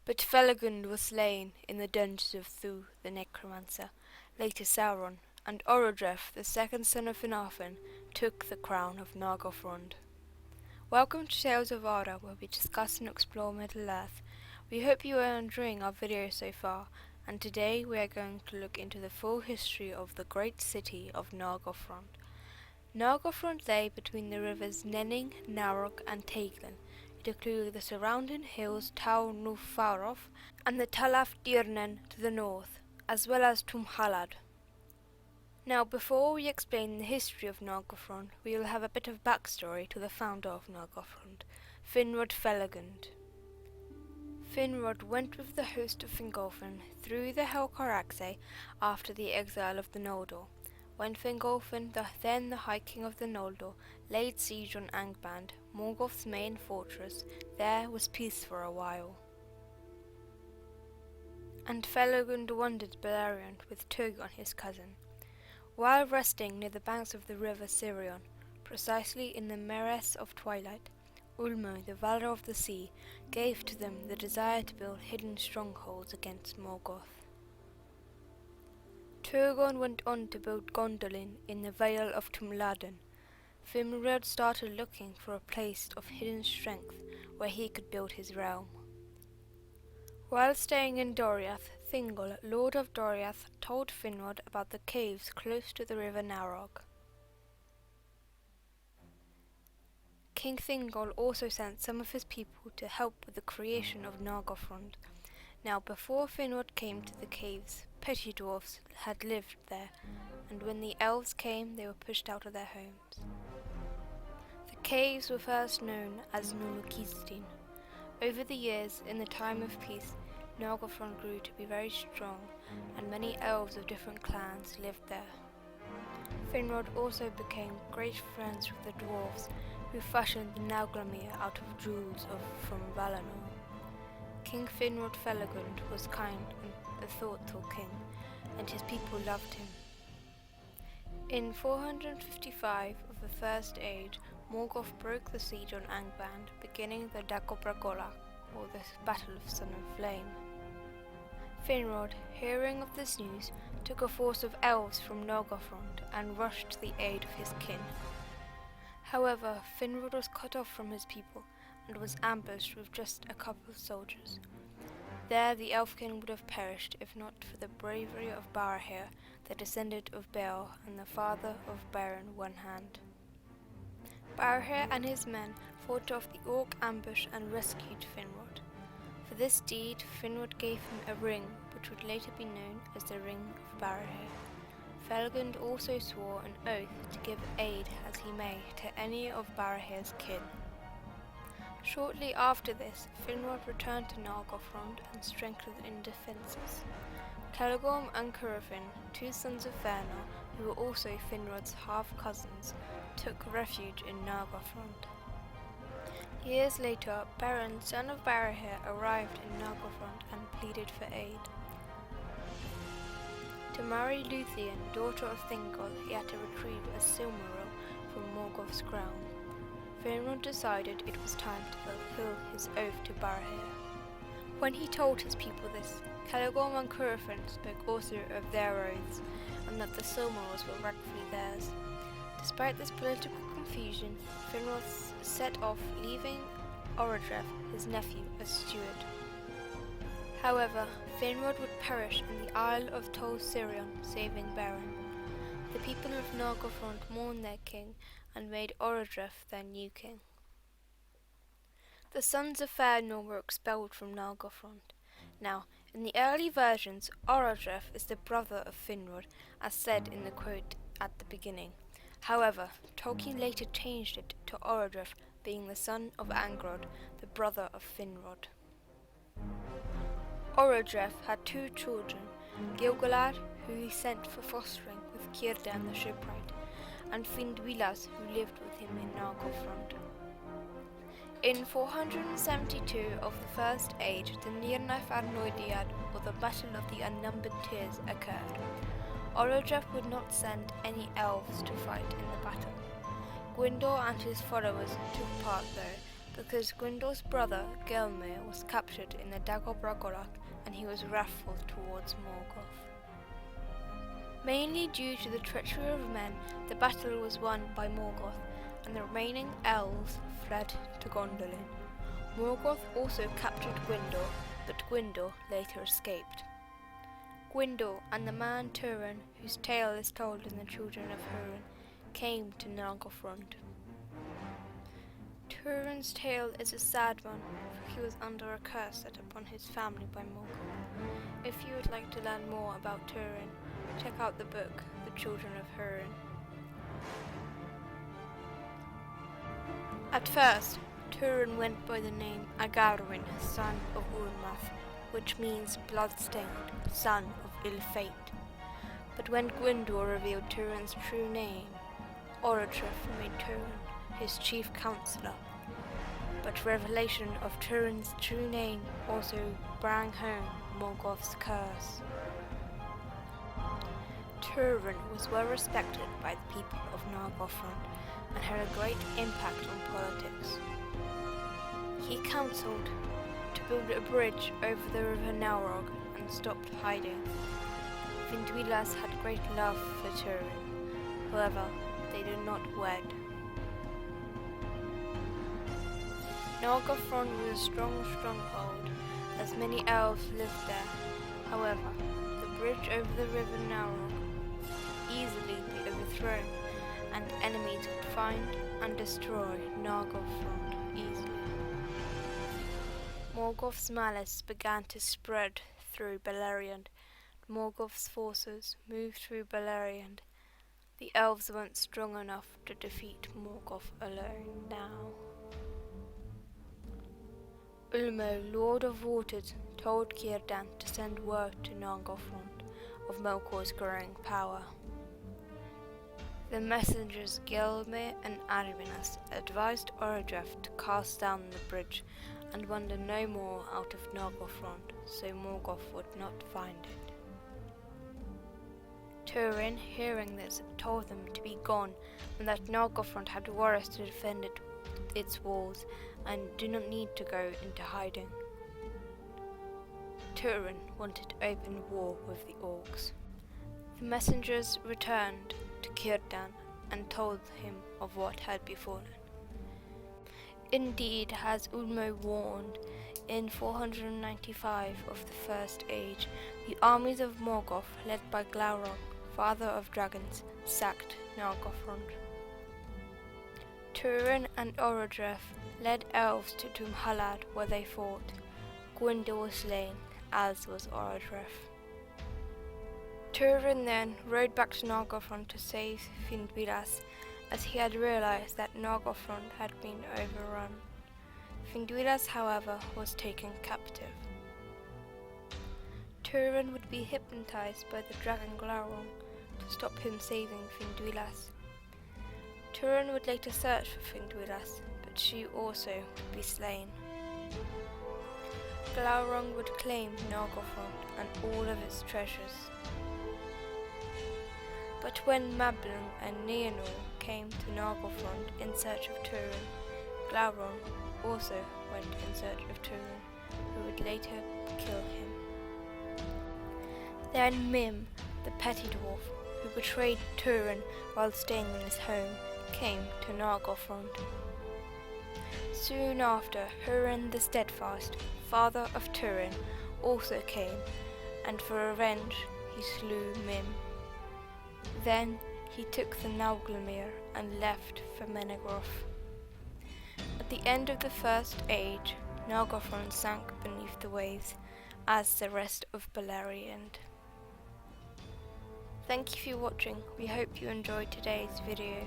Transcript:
But Felegund was slain in the dungeons of Thu the Necromancer, later Sauron, and Orodreth, the second son of Finarfin, took the crown of Nargothrond. Welcome to Tales of Arda, where we discuss and explore Middle-earth. We hope you are enjoying our video so far, and today we are going to look into the full history of the great city of Nargothrond. Nargothrond lay between the rivers Nenning, Narog and Teiglen. It included the surrounding hills Tau Nufarov and the Talaf Dirnen to the north, as well as Tumhalad. Now, before we explain the history of Nargothrond, we will have a bit of backstory to the founder of Nargothrond, Finrod Felegund. Finrod went with the host of Fingolfin through the Helcaraxe after the exile of the Noldor. When Fingolfin, then the High King of the Noldor, laid siege on Angband, Morgoth's main fortress, there was peace for a while. And Felegund wandered Beleriand with Turgon his cousin. While resting near the banks of the river Sirion, precisely in the Meres of Twilight, Ulmo, the Valor of the Sea, gave to them the desire to build hidden strongholds against Morgoth. Turgon went on to build Gondolin in the Vale of Tumladen. Finrod started looking for a place of hidden strength where he could build his realm. While staying in Doriath, Thingol, Lord of Doriath, told Finrod about the caves close to the river Narog. King Thingol also sent some of his people to help with the creation of Nargothrond. Now, before Finrod came to the caves, petty dwarfs had lived there, and when the elves came, they were pushed out of their homes. The caves were first known as Nulukistin. Over the years, in the time of peace, Nargothrond grew to be very strong, and many elves of different clans lived there. Finrod also became great friends with the dwarves, who fashioned the Nauglamir out of jewels from Valinor. King Finrod Felegund was kind and a thoughtful king, and his people loved him. In 455 of the First Age, Morgoth broke the siege on Angband, beginning the Dagobragola, or the Battle of Sun and Flame. Finrod, hearing of this news, took a force of elves from Nargothrond and rushed to the aid of his kin. However, Finrod was cut off from his people and was ambushed with just a couple of soldiers. There the elf king would have perished if not for the bravery of Barahir, the descendant of Beor and the father of Beren One-Hand. Barahir and his men fought off the orc ambush and rescued Finrod. For this deed, Finrod gave him a ring, which would later be known as the Ring of Barahir. Felegund also swore an oath to give aid as he may to any of Barahir's kin. Shortly after this, Finrod returned to Nargothrond and strengthened in defences. Celegorm and Curufin, two sons of Fëanor, who were also Finrod's half-cousins, took refuge in Nargothrond. Years later, Beren, son of Barahir, arrived in Nargothrond and pleaded for aid. To marry Luthien, daughter of Thingol, he had to retrieve a Silmaril from Morgoth's crown. Finrod decided it was time to fulfill his oath to Barahir. When he told his people this, Celegorm and Curufin spoke also of their oaths, and that the Silmarils were rightfully theirs. Despite this political confusion, Finrod set off, leaving Orodreth, his nephew, as steward. However, Finrod would perish in the Isle of Tol Sirion, saving Beren. The people of Nargothrond mourned their king and made Orodreth their new king. The sons of Fëanor were expelled from Nargothrond. Now, in the early versions, Orodreth is the brother of Finrod, as said in the quote at the beginning. However, Tolkien later changed it to Orodreth being the son of Angrod, the brother of Finrod. Orodreth had two children, Gilgalad, who he sent for fostering with Círdan the shipwright, and Finduilas, who lived with him in Nargothrond. In 472 of the First Age, the Nirnaeth Arnoediad, or the Battle of the Unnumbered Tears, occurred. Orodreth would not send any elves to fight in the battle. Gwyndor and his followers took part though, because Gwyndor's brother Gelmir was captured in the Dagobra and he was wrathful towards Morgoth. Mainly due to the treachery of men, the battle was won by Morgoth, and the remaining elves fled to Gondolin. Morgoth also captured Gwyndor, but Gwyndor later escaped. Gwyndor and the man Turin, whose tale is told in the Children of Húrin, came to Nargothrond. Turin's tale is a sad one, for he was under a curse set upon his family by Morgoth. If you would like to learn more about Turin, check out the book, The Children of Húrin. At first, Turin went by the name Agarin, son of Urmath, which means blood-stained, son of ill fate. But when Gwyndor revealed Turin's true name, Orodreth made Turin his chief counselor. But revelation of Turin's true name also brought home Morgoth's curse. Turin was well respected by the people of Nargothrond and had a great impact on politics. He counselled to build a bridge over the river Naurog and stopped hiding. Finduilas had great love for Turin, however, they did not wed. Nargothrond was a strong stronghold, as many elves lived there. However, the bridge over the river Naurog could easily be overthrown, and enemies could find and destroy Nargothrond easily. Morgoth's malice began to spread through Beleriand. Morgoth's forces moved through Beleriand. The elves weren't strong enough to defeat Morgoth alone now. Ulmo, Lord of Waters, told Círdan to send word to Nargothrond of Melkor's growing power. The messengers Gelmir and Arvinas advised Orodreth to cast down the bridge and wander no more out of Nargothrond, so Morgoth would not find it. Turin, hearing this, told them to be gone and that Nargothrond had warriors to defend its walls and do not need to go into hiding. Turin wanted open war with the orcs. The messengers returned to Círdan and told him of what had befallen. Indeed, as Ulmo warned, in 495 of the First Age, the armies of Morgoth, led by Glaurung, father of dragons, sacked Nargothrond. Turin and Orodreth led elves to Tumhalad, where they fought. Gwyndor was slain, as was Orodreth. Turin then rode back to Nargothrond to save Finduilas, as he had realized that Nargothrond had been overrun. Finduilas, however, was taken captive. Turin would be hypnotized by the dragon Glaurung to stop him saving Finduilas. Turin would later search for Finduilas, but she also would be slain. Glaurung would claim Nargothrond and all of its treasures. But when Mablung and Nienor came to Nargothrond in search of Turin, Glaurung also went in search of Turin, who would later kill him. Then Mim, the petty dwarf, who betrayed Turin while staying in his home, came to Nargothrond. Soon after, Húrin the Steadfast, father of Turin, also came, and for revenge he slew Mim. Then he took the Nauglamir and left for Menegroth. At the end of the First Age, Nargothrond sank beneath the waves, as the rest of Beleriand. Thank you for watching. We hope you enjoyed today's video.